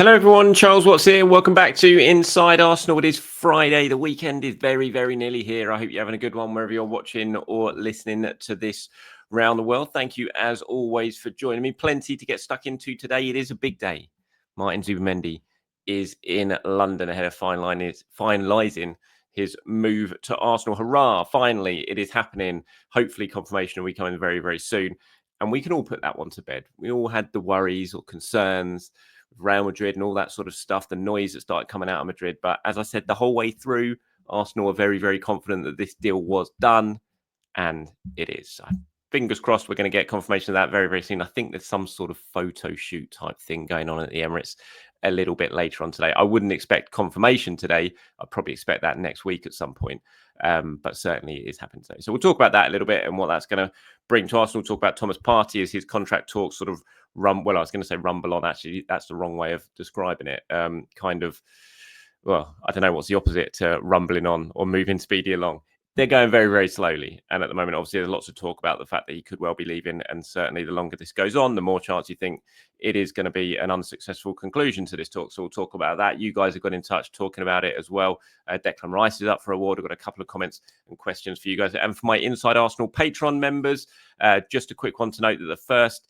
Hello, everyone. Charles Watts here. Welcome back to Inside Arsenal. It is Friday. The weekend is very, very nearly here. I hope you're having a good one wherever you're watching or listening to this around the world. Thank you, as always, for joining me. Plenty to get stuck into today. It is a big day. Martin Zubimendi is in London ahead of finalising his move to Arsenal. Hurrah! Finally, it is happening. Hopefully, confirmation will be coming very, very soon. And we can all put that one to bed. We all had the worries or concerns Real Madrid and all that sort of stuff, the noise that started coming out of Madrid. But as I said, the whole way through, Arsenal are very, very confident that this deal was done, and it is. So fingers crossed we're going to get confirmation of that very, very soon. I think there's some sort of photo shoot type thing going on at the Emirates a little bit later on today. I wouldn't expect confirmation today. I'd probably expect that next week at some point. But certainly it is happening today. So we'll talk about that a little bit and what that's going to bring to Arsenal. We'll talk about Thomas Partey as his contract talks sort of well, I was going to say rumble on. Actually, that's the wrong way of describing it. Well, I don't know what's the opposite to rumbling on or moving speedy along. They're going very, very slowly. And at the moment, obviously, there's lots of talk about the fact that he could well be leaving. And certainly the longer this goes on, the more chance you think it is going to be an unsuccessful conclusion to this talk. So we'll talk about that. You guys have got in touch talking about it as well. Declan Rice is up for award. I've got a couple of comments and questions for you guys. And for my Inside Arsenal Patreon members, just a quick one to note that the first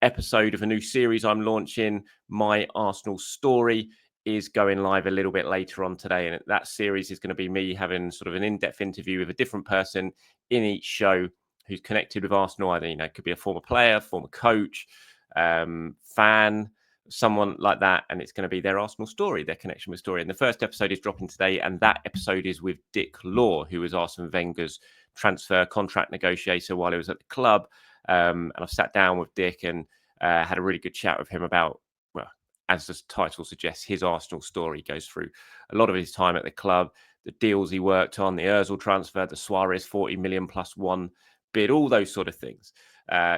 episode of a new series I'm launching, My Arsenal Story, is going live a little bit later on today. And that series is going to be me having sort of an in-depth interview with a different person in each show who's connected with Arsenal. Either, it could be a former player, former coach, fan, someone like that. And it's going to be their Arsenal story, their connection with story. And the first episode is dropping today. And that episode is with Dick Law, who was Arsene Wenger's transfer contract negotiator while he was at the club. And I've sat down with Dick and had a really good chat with him about, well, as the title suggests, his Arsenal story. Goes through a lot of his time at the club, the deals he worked on, the Ozil transfer, the Suarez 40 million plus one bid, all those sort of things.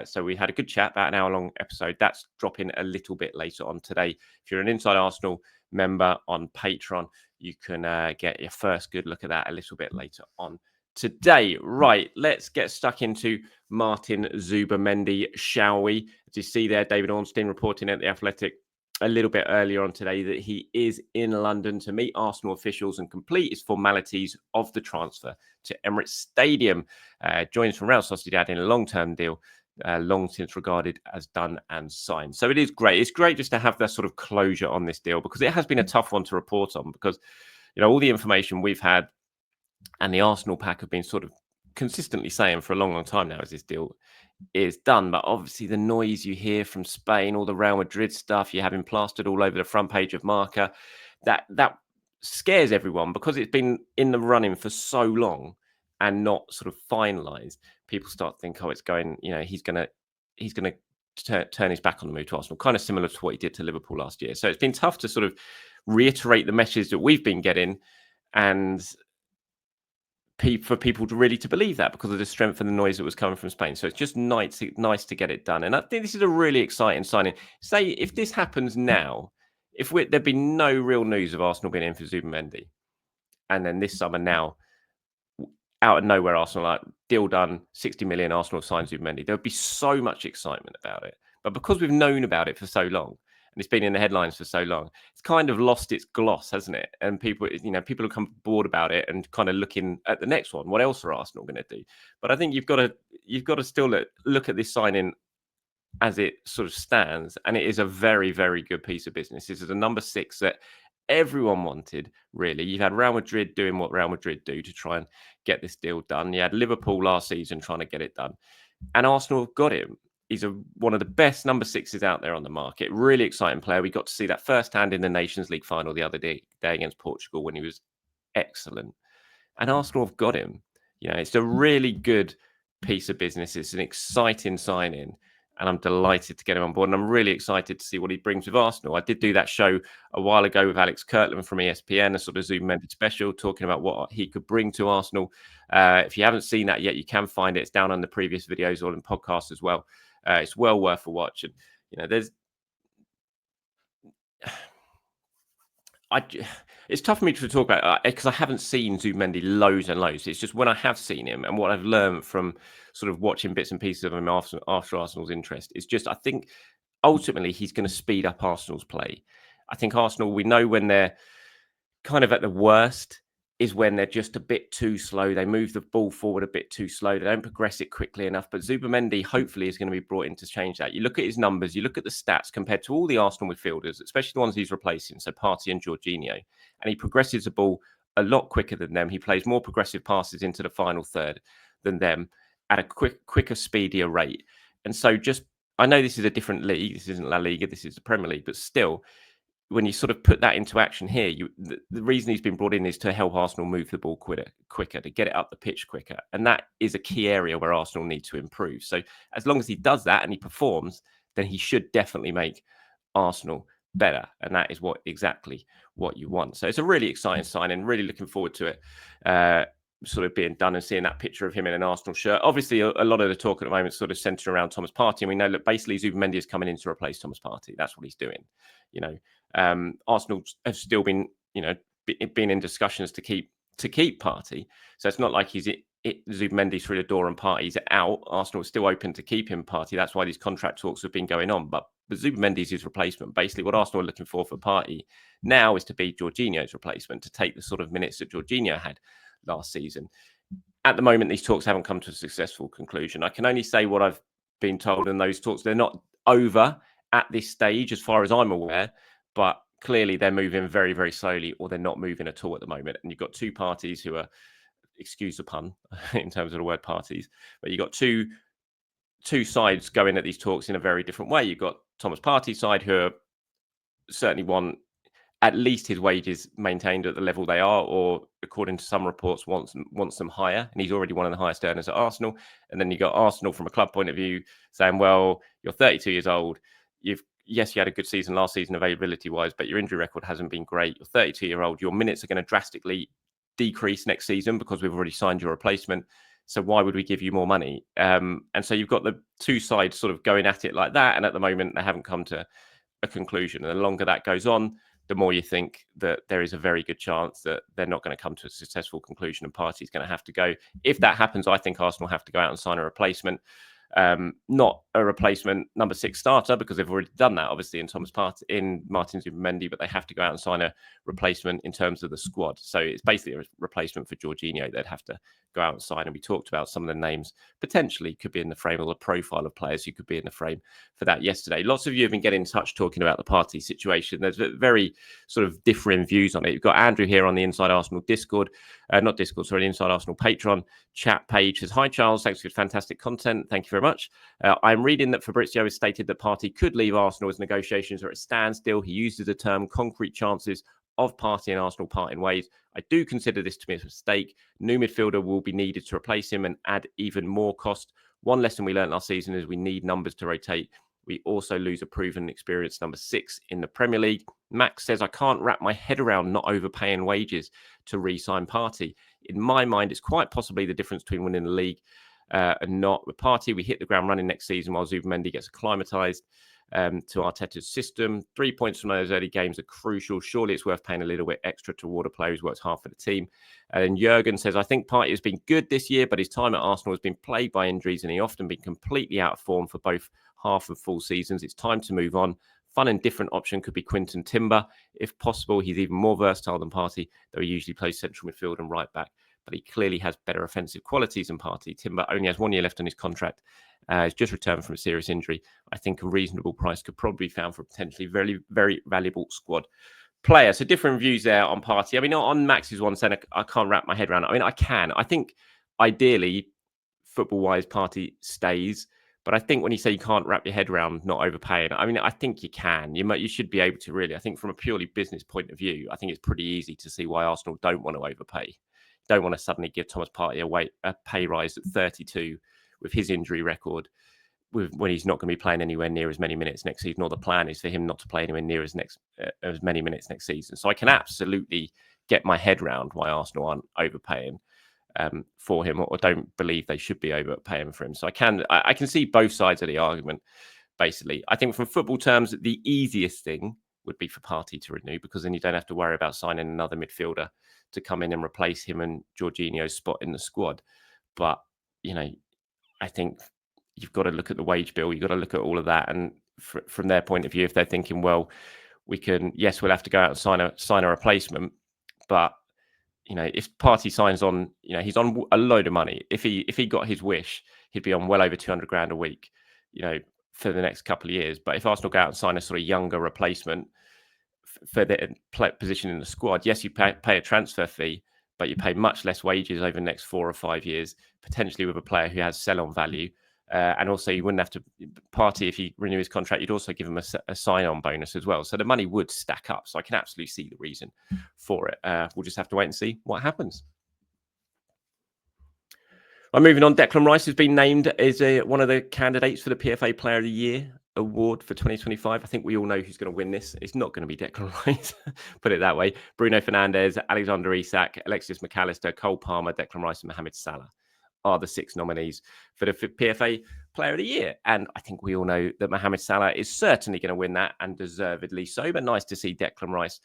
So we had a good chat, about an hour-long episode. That's dropping a little bit later on today. If you're an Inside Arsenal member on Patreon, you can get your first good look at that a little bit later on today. Right, let's get stuck into Martin Zubimendi, shall we? As you see there, David Ornstein reporting at The Athletic a little bit earlier on today that he is in London to meet Arsenal officials and complete his formalities of the transfer to Emirates Stadium. Joins from Real Sociedad in a long-term deal, long since regarded as done and signed. So it is great. It's great just to have that sort of closure on this deal, because it has been a tough one to report on, because all the information we've had and the Arsenal pack have been sort of consistently saying for a long, long time now is this deal is done. But obviously the noise you hear from Spain, all the Real Madrid stuff, you have him plastered all over the front page of Marca, that scares everyone, because it's been in the running for so long and not sort of finalised. People start to think, it's going, he's going to turn his back on the move to Arsenal, kind of similar to what he did to Liverpool last year. So it's been tough to sort of reiterate the message that we've been getting, and for people to really to believe that, because of the strength and the noise that was coming from Spain. So it's just nice to get it done. And I think this is a really exciting signing. Say if this happens now, there'd be no real news of Arsenal being in for Zubimendi, and then this summer now, out of nowhere, Arsenal deal done, 60 million, Arsenal signed Zubimendi, there would be so much excitement about it. But because we've known about it for so long, and it's been in the headlines for so long, it's kind of lost its gloss, hasn't it? And people have come bored about it and kind of looking at the next one. What else are Arsenal going to do? But I think you've got to still look at this signing as it sort of stands, and it is a very, very good piece of business. This is a number 6 that everyone wanted, really. You had Real Madrid doing what Real Madrid do to try and get this deal done. You had Liverpool last season trying to get it done, and Arsenal have got him. He's one of the best number 6s out there on the market. Really exciting player. We got to see that firsthand in the Nations League final the other day against Portugal, when he was excellent. And Arsenal have got him. It's a really good piece of business. It's an exciting signing, and I'm delighted to get him on board. And I'm really excited to see what he brings with Arsenal. I did do that show a while ago with Alex Kirtland from ESPN, a sort of Zoom-ended special, talking about what he could bring to Arsenal. If you haven't seen that yet, you can find it. It's down on the previous videos or in podcasts as well. It's well worth a watch. And, it's tough for me to talk about because I haven't seen Zubimendi loads and loads. It's just when I have seen him and what I've learned from sort of watching bits and pieces of him after Arsenal's interest, it's just, I think ultimately he's going to speed up Arsenal's play. I think Arsenal, we know when they're kind of at the worst is when they're just a bit too slow. They move the ball forward a bit too slow. They don't progress it quickly enough. But Zubimendi hopefully is going to be brought in to change that. You look at his numbers, you look at the stats compared to all the Arsenal midfielders, especially the ones he's replacing, so Partey and Jorginho, and he progresses the ball a lot quicker than them. He plays more progressive passes into the final third than them at a quicker, speedier rate. And so I know this is a different league. This isn't La Liga. This is the Premier League. But still, when you sort of put that into action here, the reason he's been brought in is to help Arsenal move the ball quicker, to get it up the pitch quicker. And that is a key area where Arsenal need to improve. So as long as he does that and he performs, then he should definitely make Arsenal better. And that is exactly what you want. So it's a really exciting signing, really looking forward to it. Sort of being done and seeing that picture of him in an Arsenal shirt. Obviously, a lot of the talk at the moment is sort of centered around Thomas Partey. And we know that basically Zubimendi is coming in to replace Thomas Partey. That's what he's doing. Arsenal have still been, been in discussions to keep Partey. So it's not like he's Zubimendi through the door and Partey's out. Arsenal is still open to keep him Partey. That's why these contract talks have been going on. But Zubimendi's his replacement. Basically, what Arsenal are looking for Partey now is to be Jorginho's replacement, to take the sort of minutes that Jorginho had last season. At the moment, these talks haven't come to a successful conclusion. I can only say what I've been told in those talks. They're not over at this stage, as far as I'm aware, but clearly they're moving very, very slowly, or they're not moving at all at the moment. And you've got two parties who are, excuse the pun, in terms of the word parties, but you've got two sides going at these talks in a very different way. You've got Thomas Partey's side, who certainly want at least his wages maintained at the level they are, or according to some reports, wants them higher. And he's already one of the highest earners at Arsenal. And then you got Arsenal from a club point of view saying, well, you're 32 years old. Yes, you had a good season last season availability wise, but your injury record hasn't been great. You're 32-year-old. Your minutes are going to drastically decrease next season because we've already signed your replacement. So why would we give you more money? And so you've got the two sides sort of going at it like that. And at the moment, they haven't come to a conclusion. And the longer that goes on, the more you think that there is a very good chance that they're not going to come to a successful conclusion and Partey's going to have to go. If that happens, I think Arsenal have to go out and sign a replacement. Not a replacement number 6 starter, because they've already done that, obviously, in Martin Zubimendi, but they have to go out and sign a replacement in terms of the squad. So it's basically a replacement for Jorginho. They'd have to go out and sign. And we talked about some of the names potentially could be in the frame, or the profile of players who could be in the frame for that yesterday. Lots of you have been getting in touch talking about the Partey situation. There's very sort of differing views on it. You've got Andrew here on the Inside Arsenal Discord, not Discord, sorry, the Inside Arsenal Patreon chat page. Says, hi, Charles. Thanks for your fantastic content. Thank you very much. I'm reading that Fabrizio has stated that Partey could leave Arsenal as negotiations are at standstill. He uses the term concrete chances of Partey and Arsenal parting ways. I do consider this to be a mistake. New midfielder will be needed to replace him and add even more cost. One lesson we learned last season is we need numbers to rotate. We also lose a proven and experienced number 6 in the Premier League. Max says, I can't wrap my head around not overpaying wages to re-sign Partey. In my mind, it's quite possibly the difference between winning the league and not. With Partey, we hit the ground running next season while Zubimendi gets acclimatised to Arteta's system. 3 points from those early games are crucial. Surely it's worth paying a little bit extra toward a player who's worked hard for the team. And Jurgen says, I think Partey has been good this year, but his time at Arsenal has been plagued by injuries and he often been completely out of form for both half and full seasons. It's time to move on. Fun and different option could be Quinton Timber. If possible, he's even more versatile than Partey, though he usually plays central midfield and right back. But he clearly has better offensive qualities than Partey. Timber only has 1 year left on his contract. He's just returned from a serious injury. I think a reasonable price could probably be found for a potentially very, very valuable squad player. So different views there on Partey. I mean, on Max's one saying I can't wrap my head around it. I mean, I can. I think ideally, football-wise, Partey stays. But I think when you say you can't wrap your head around not overpaying, I mean, I think you can. You should be able to, really. I think from a purely business point of view, I think it's pretty easy to see why Arsenal don't want to overpay. Don't want to suddenly give Thomas Partey a pay rise at 32 with his injury record, when he's not going to be playing anywhere near as many minutes next season, or the plan is for him not to play anywhere near as many minutes next season. So I can absolutely get my head around why Arsenal aren't overpaying for him, or don't believe they should be overpaying for him. So I can see both sides of the argument, basically. I think from football terms, the easiest thing would be for Partey to renew, because then you don't have to worry about signing another midfielder to come in and replace him and Jorginho's spot in the squad. But, I think you've got to look at the wage bill. You've got to look at all of that. And from their point of view, if they're thinking, well, we can, yes, we'll have to go out and sign a replacement, but if Partey signs on, he's on a load of money. If he got his wish, he'd be on well over 200 grand a week, for the next couple of years. But if Arsenal go out and sign a sort of younger replacement for the position in the squad, yes, you pay a transfer fee, but you pay much less wages over the next 4 or 5 years, potentially with a player who has sell-on value. And also, you wouldn't have to Partey, if he renew his contract, you'd also give him a sign-on bonus as well. So the money would stack up. So I can absolutely see the reason for it. We'll just have to wait and see what happens. Well, moving on, Declan Rice has been named as one of the candidates for the PFA Player of the Year award for 2025. I think we all know who's going to win this. It's not going to be Declan Rice, put it that way. Bruno Fernandes, Alexander Isak, Alexis McAllister, Cole Palmer, Declan Rice, and Mohamed Salah are the 6 nominees for the PFA Player of the Year. And I think we all know that Mohamed Salah is certainly going to win that, and deservedly so. But nice to see Declan Rice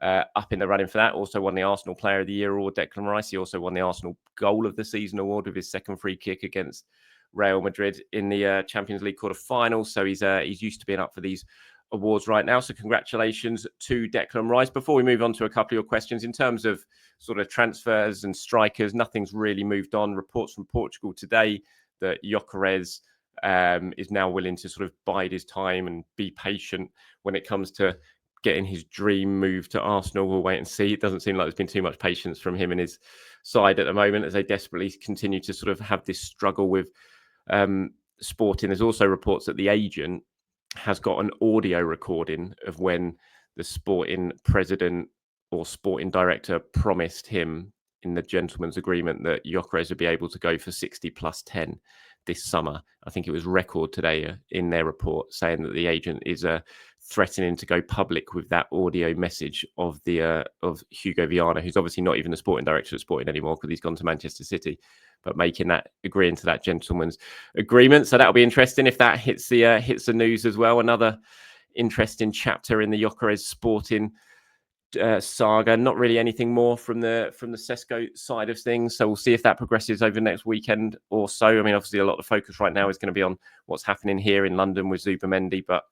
up in the running for that. Also won the Arsenal Player of the Year award, Declan Rice. He also won the Arsenal Goal of the Season award with his second free kick against Real Madrid in the Champions League quarter-final. So he's used to being up for these awards right now. So congratulations to Declan Rice. Before we move on to a couple of your questions, in terms of sort of transfers and strikers, nothing's really moved on. Reports from Portugal today that Gyökeres is now willing to sort of bide his time and be patient when it comes to getting his dream move to Arsenal. We'll wait and see. It doesn't seem like there's been too much patience from him and his side at the moment, as they desperately continue to sort of have this struggle with Sporting. There's also reports that the agent has got an audio recording of when the Sporting president or Sporting director promised him in the gentleman's agreement that Gyökeres would be able to go for 60 plus 10 this summer. I think it was Record today in their report saying that the agent is threatening to go public with that audio message of Hugo Viana, who's obviously not even the sporting director of Sporting anymore because he's gone to Manchester City, but agreeing to that gentleman's agreement. So that'll be interesting if that hits the news as well. Another interesting chapter in the Gyökeres Sporting saga. Not really anything more from the Sesko side of things. So we'll see if that progresses over the next weekend or so. I mean, obviously a lot of focus right now is going to be on what's happening here in London with Zubimendi, but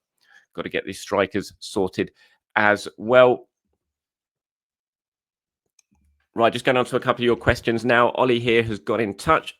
got to get these strikers sorted as well. Right, just going on to a couple of your questions now. Ollie here has got in touch.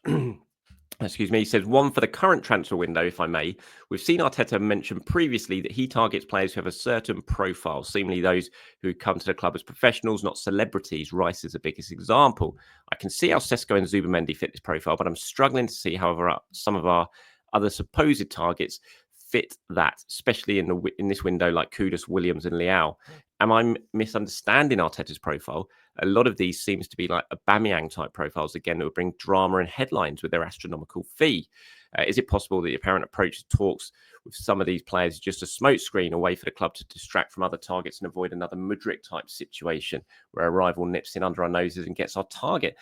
Excuse me. He says, one for the current transfer window, if I may. We've seen Arteta mention previously that he targets players who have a certain profile, seemingly those who come to the club as professionals, not celebrities. Rice is the biggest example. I can see how Sesko and Zubimendi fit this profile, but I'm struggling to see, however, some of our other supposed targets fit that, especially in this window like Kudus, Williams and Leao. Am I misunderstanding Arteta's profile? A lot of these seems to be like Aubameyang type profiles, again, that would bring drama and headlines with their astronomical fee. Is it possible that the apparent approach to talks with some of these players is just a smokescreen, a way for the club to distract from other targets and avoid another Mudryk type situation where a rival nips in under our noses and gets our target?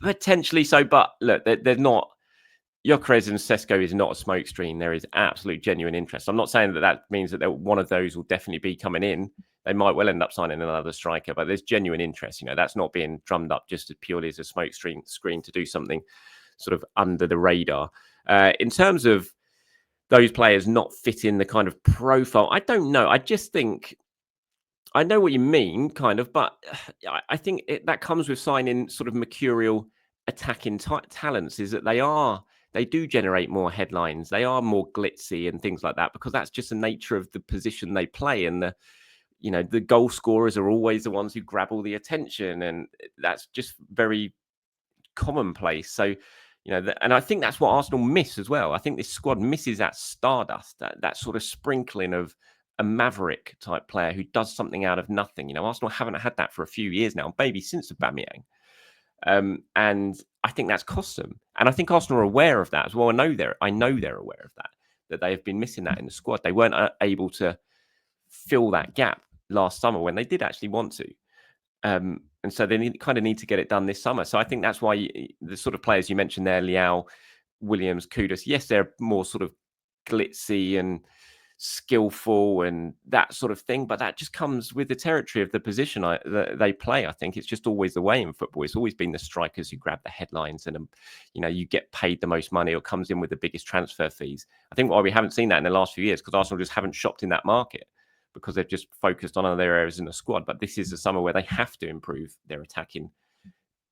Potentially so, but look, they're not. Gyökeres and Sesko is not a smokescreen. There is absolute genuine interest. I'm not saying that means that one of those will definitely be coming in. They might well end up signing another striker, but there's genuine interest. That's not being drummed up just as purely as a smokescreen to do something sort of under the radar. In terms of those players not fitting the kind of profile, I don't know. I just think I know what you mean, kind of, but I think that comes with signing sort of mercurial attacking talents. Is that they do generate more headlines. They are more glitzy and things like that because that's just the nature of the position they play. And the goal scorers are always the ones who grab all the attention, and that's just very commonplace. So, and I think that's what Arsenal miss as well. I think this squad misses that stardust, that sort of sprinkling of a maverick type player who does something out of nothing. Arsenal haven't had that for a few years now, maybe since Aubameyang. And I think that's cost them. And I think Arsenal are aware of that as well. I know they're aware of that they have been missing that in the squad. They weren't able to fill that gap last summer when they did actually want to. And so they need to get it done this summer. So I think that's why the sort of players you mentioned there, Leao, Williams, Kudus, yes, they're more sort of glitzy and skillful and that sort of thing, but that just comes with the territory of the position that they play. I think it's just always the way in football. It's always been the strikers who grab the headlines and you get paid the most money or comes in with the biggest transfer fees. I think why we haven't seen that in the last few years because Arsenal just haven't shopped in that market, because they've just focused on other areas in the squad. But this is a summer where they have to improve their attacking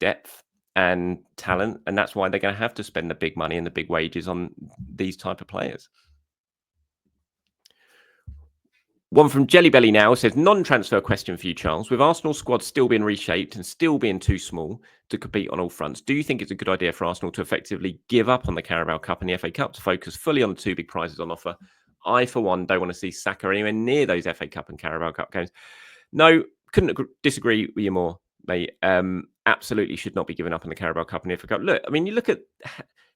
depth and talent, and that's why they're going to have to spend the big money and the big wages on these type of players. One from Jellybelly now says, non-transfer question for you, Charles. With Arsenal's squad still being reshaped and still being too small to compete on all fronts, do you think it's a good idea for Arsenal to effectively give up on the Carabao Cup and the FA Cup to focus fully on the two big prizes on offer? I, for one, don't want to see Saka anywhere near those FA Cup and Carabao Cup games. No, couldn't disagree with you more, mate. Absolutely should not be given up on the Carabao Cup and the FA Cup. Look, I mean, you look at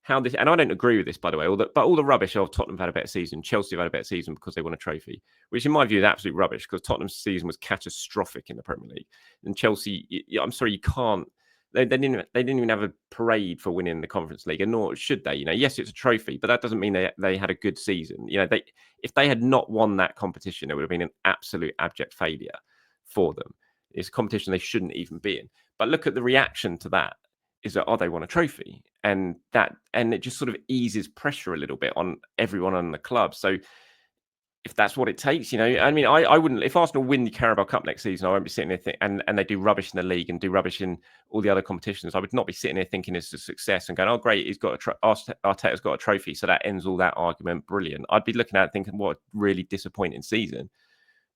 how this, and I don't agree with this, by the way, but all the rubbish of Tottenham have had a better season, Chelsea have had a better season because they won a trophy, which in my view is absolute rubbish because Tottenham's season was catastrophic in the Premier League. And Chelsea, I'm sorry, you can't, they didn't even have a parade for winning the Conference League, and nor should they. Yes, it's a trophy, but that doesn't mean they had a good season. If they had not won that competition, it would have been an absolute abject failure for them. It's a competition they shouldn't even be in. But look at the reaction to that. Is that, they won a trophy, and it just sort of eases pressure a little bit on everyone on the club. So if that's what it takes, I mean, I wouldn't, if Arsenal win the Carabao Cup next season, I won't be sitting there and they do rubbish in the league and do rubbish in all the other competitions. I would not be sitting there thinking it's a success and going, oh, great, he's got Arteta's got a trophy, so that ends all that argument. Brilliant. I'd be looking at it thinking, what a really disappointing season.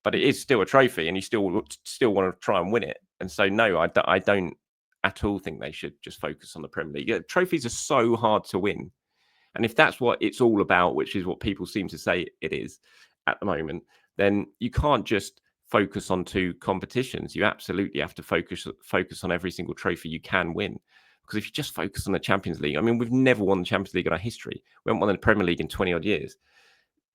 But it is still a trophy, and you still want to try and win it. And so, no, I don't at all think they should just focus on the Premier League. Trophies are so hard to win. And if that's what it's all about, which is what people seem to say it is at the moment, then you can't just focus on two competitions. You absolutely have to focus on every single trophy you can win. Because if you just focus on the Champions League, I mean, we've never won the Champions League in our history. We haven't won the Premier League in 20 odd years.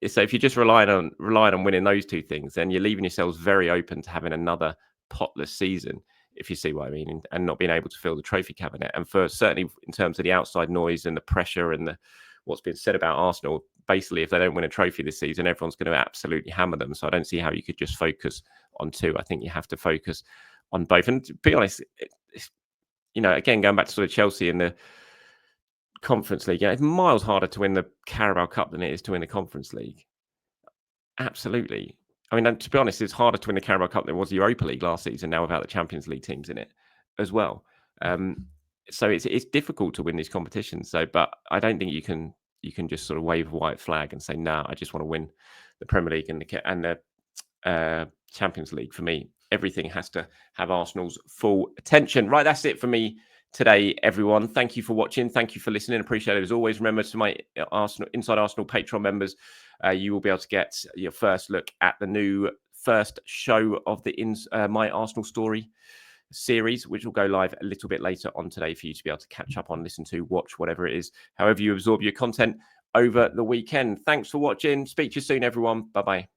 So if you're just relying on winning those two things, then you're leaving yourselves very open to having another potless season, if you see what I mean, and not being able to fill the trophy cabinet. And for certainly in terms of the outside noise and the pressure and what's been said about Arsenal, basically, if they don't win a trophy this season, everyone's going to absolutely hammer them. So I don't see how you could just focus on two. I think you have to focus on both. And to be honest, again, going back to sort of Chelsea in the Conference League, it's miles harder to win the Carabao Cup than it is to win the Conference League. Absolutely. I mean, to be honest, it's harder to win the Carabao Cup than it was the Europa League last season, now without the Champions League teams in it as well. So it's difficult to win these competitions. But I don't think you can just sort of wave a white flag and say, no, I just want to win the Premier League and the Champions League. For me, everything has to have Arsenal's full attention. Right, that's it for me today, everyone. Thank you for watching. Thank you for listening. Appreciate it as always. Remember, to my Inside Arsenal Patreon members, you will be able to get your first look at the new first show of the My Arsenal Story series, which will go live a little bit later on today for you to be able to catch up on, listen to, watch, whatever it is, however you absorb your content over the weekend. Thanks for watching. Speak to you soon, everyone. Bye-bye.